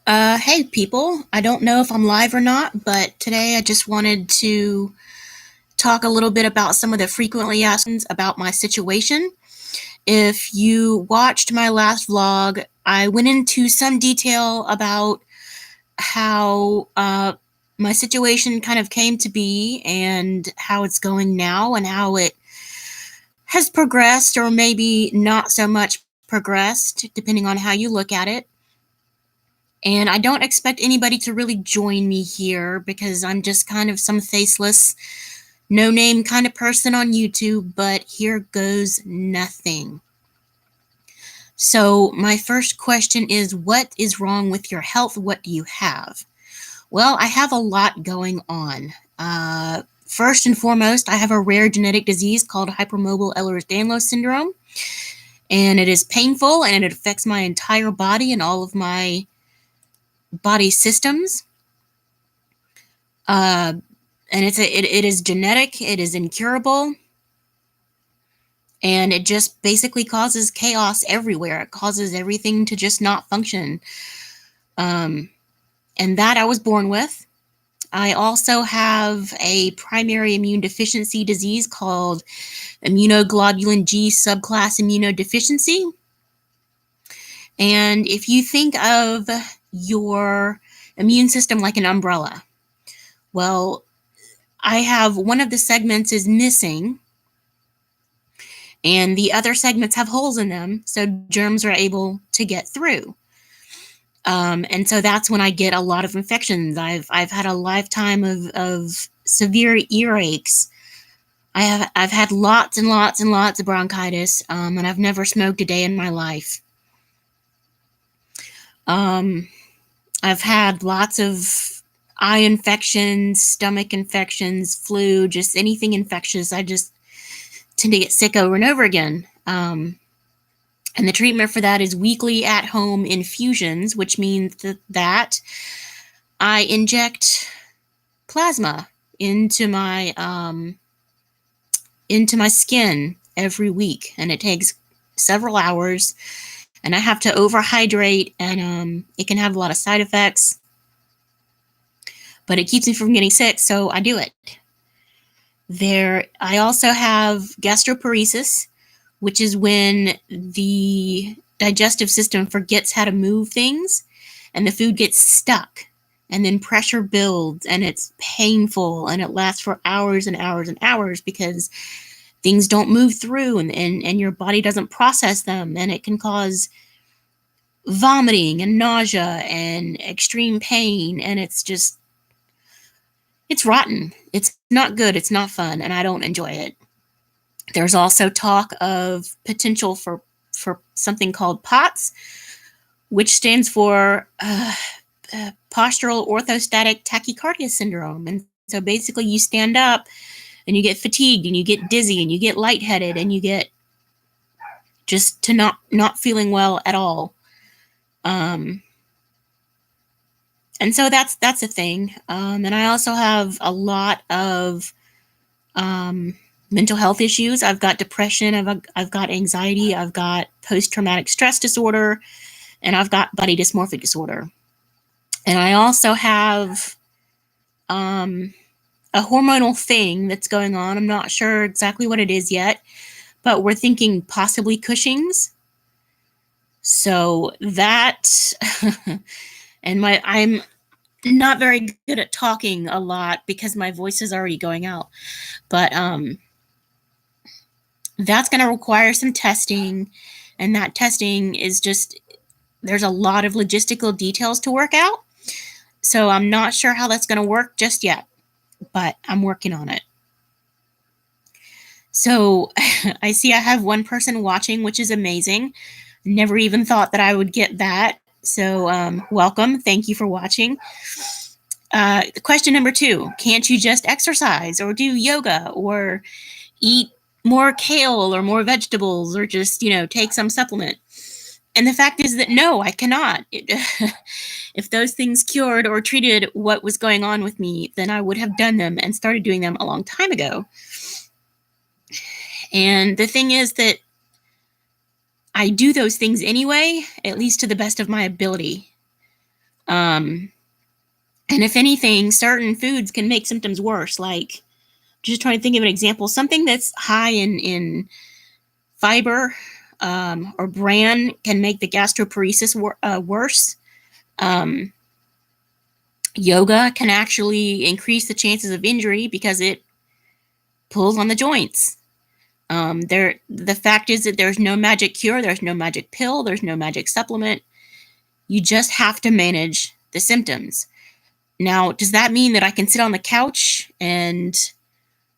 Hey people, I don't know if I'm live or not, but today I just wanted to talk a little bit about some of the frequently asked questions about my situation. If you watched my last vlog, I went into some detail about how my situation kind of came to be and how it's going now and how it has progressed or maybe not so much progressed, depending on how you look at it. And I don't expect anybody to really join me here because I'm just kind of some faceless, no name kind of person on YouTube, but here goes nothing. So, my first question is, what is wrong with your health? What do you have? Well, I have a lot going on. First and foremost, I have a rare genetic disease called hypermobile Ehlers-Danlos syndrome, and it is painful and it affects my entire body and all of my body systems. Uh, and it is genetic, it is incurable, and it just basically causes chaos everywhere. It causes everything to just not function. Um, and that I was born with. I also have a primary immune deficiency disease called immunoglobulin G subclass immunodeficiency. And if you think of your immune system like an umbrella, well, I have one of the segments is missing and the other segments have holes in them, so germs are able to get through. And so that's when I get a lot of infections. I've had a lifetime of severe earaches. I've had lots and lots and lots of bronchitis, and I've never smoked a day in my life. Um, I've had lots of eye infections, stomach infections, flu, just anything infectious. I just tend to get sick over and over again. And the treatment for that is weekly at-home infusions, which means that I inject plasma into my skin every week, and it takes several hours. And I have to overhydrate, and it can have a lot of side effects, but it keeps me from getting sick, so I do it. I also have gastroparesis, which is when the digestive system forgets how to move things and the food gets stuck and then pressure builds and it's painful and it lasts for hours and hours and hours because things don't move through and your body doesn't process them, and it can cause vomiting and nausea and extreme pain, and it's rotten. It's not good, it's not fun, and I don't enjoy it. There's also talk of potential for something called POTS, which stands for postural orthostatic tachycardia syndrome. And so basically, you stand up and you get fatigued and you get dizzy and you get lightheaded and you get just to not feeling well at all. And so that's a thing. And I also have a lot of mental health issues. I've got depression, I've got anxiety, I've got post-traumatic stress disorder, and I've got body dysmorphic disorder. And I also have a hormonal thing that's going on. I'm not sure exactly what it is yet, but we're thinking possibly Cushing's. So that, and I'm not very good at talking a lot because my voice is already going out. But that's going to require some testing, and that testing is just, there's a lot of logistical details to work out. So I'm not sure how that's going to work just yet, but I'm working on it. So I see I have one person watching, which is amazing. Never even thought that I would get that. So welcome. Thank you for watching. Question number 2, can't you just exercise or do yoga or eat more kale or more vegetables or just, take some supplement? And the fact is that no, I cannot. If those things cured or treated what was going on with me, then I would have done them and started doing them a long time ago. And the thing is that I do those things anyway, at least to the best of my ability. And if anything, certain foods can make symptoms worse. Like, just trying to think of an example, something that's high in fiber or bran can make the gastroparesis worse. Um, Yoga can actually increase the chances of injury because it pulls on the joints. The fact is that there's no magic cure, there's no magic pill, there's no magic supplement. You just have to manage the symptoms. Now, does that mean that I can sit on the couch and,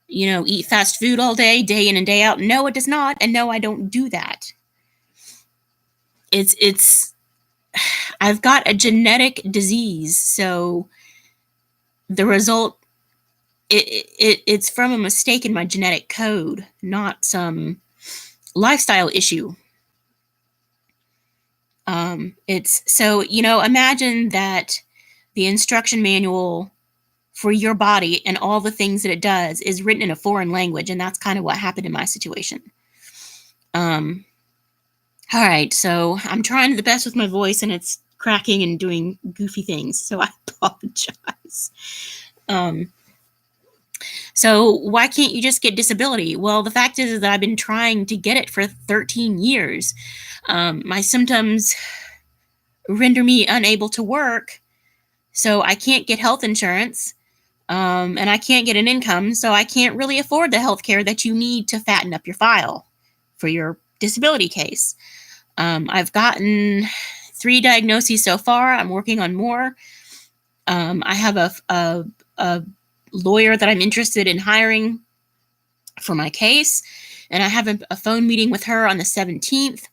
eat fast food all day in and day out? No, it does not. And no, I don't do that. It's I've got a genetic disease, so the result it's from a mistake in my genetic code, not some lifestyle issue. It's so, imagine that the instruction manual for your body and all the things that it does is written in a foreign language, and that's kind of what happened in my situation. All right, so I'm trying the best with my voice, and it's cracking and doing goofy things, so I apologize. So why can't you just get disability? Well, the fact is that I've been trying to get it for 13 years. My symptoms render me unable to work, so I can't get health insurance, and I can't get an income, so I can't really afford the health care that you need to fatten up your file for your disability case. I've gotten 3 diagnoses so far. I'm working on more. I have a lawyer that I'm interested in hiring for my case, and I have a phone meeting with her on the 17th.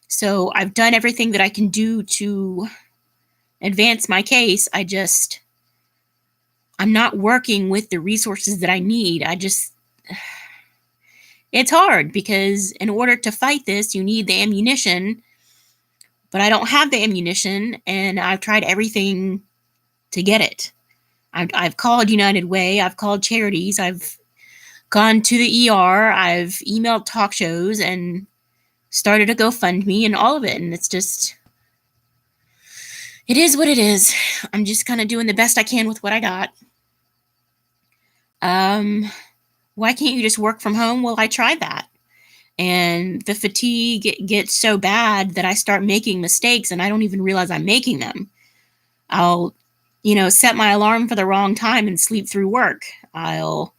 So I've done everything that I can do to advance my case. I'm not working with the resources that I need. It's hard because in order to fight this, you need the ammunition, but I don't have the ammunition, and I've tried everything to get it. I've called United Way, I've called charities, I've gone to the ER, I've emailed talk shows and started a GoFundMe and all of it, and it's just, it is what it is. I'm just kind of doing the best I can with what I got. Why can't you just work from home? Well, I tried that, and the fatigue gets so bad that I start making mistakes and I don't even realize I'm making them. I'll set my alarm for the wrong time and sleep through work. I'll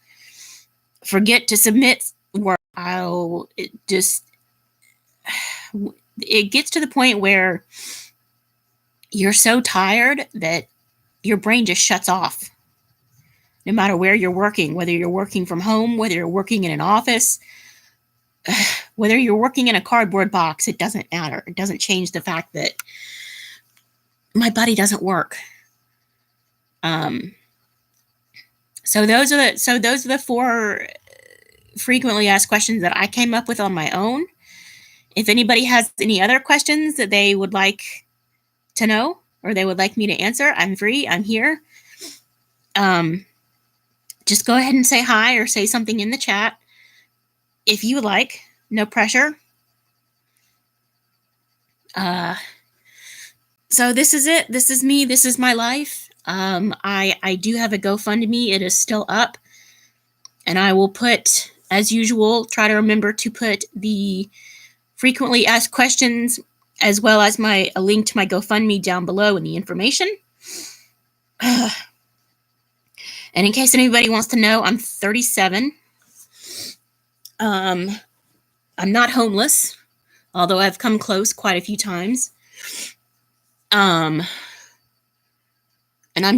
forget to submit work. It gets to the point where you're so tired that your brain just shuts off. No matter where you're working, whether you're working from home, whether you're working in an office, whether you're working in a cardboard box, it doesn't matter. It doesn't change the fact that my body doesn't work. So those are the 4 frequently asked questions that I came up with on my own. If anybody has any other questions that they would like to know or they would like me to answer, I'm free. I'm here. Just go ahead and say hi or say something in the chat if you would like. No pressure. So this is it. This is me. This is my life. I do have a GoFundMe. It is still up. And I will put, as usual, try to remember to put the frequently asked questions as well as a link to my GoFundMe down below in the information. And in case anybody wants to know, I'm 37. I'm not homeless, although I've come close quite a few times. And I'm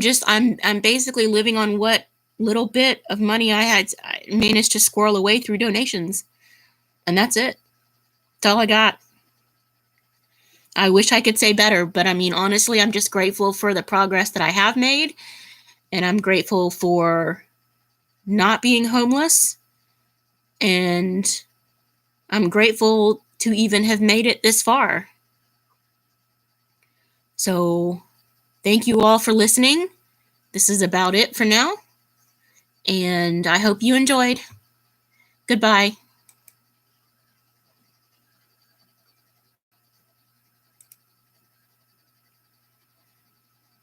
basically living on what little bit of money I managed to squirrel away through donations. And that's it. That's all I got. I wish I could say better, but I mean, honestly, I'm just grateful for the progress that I have made. And I'm grateful for not being homeless. And I'm grateful to even have made it this far. So thank you all for listening. This is about it for now. And I hope you enjoyed. Goodbye.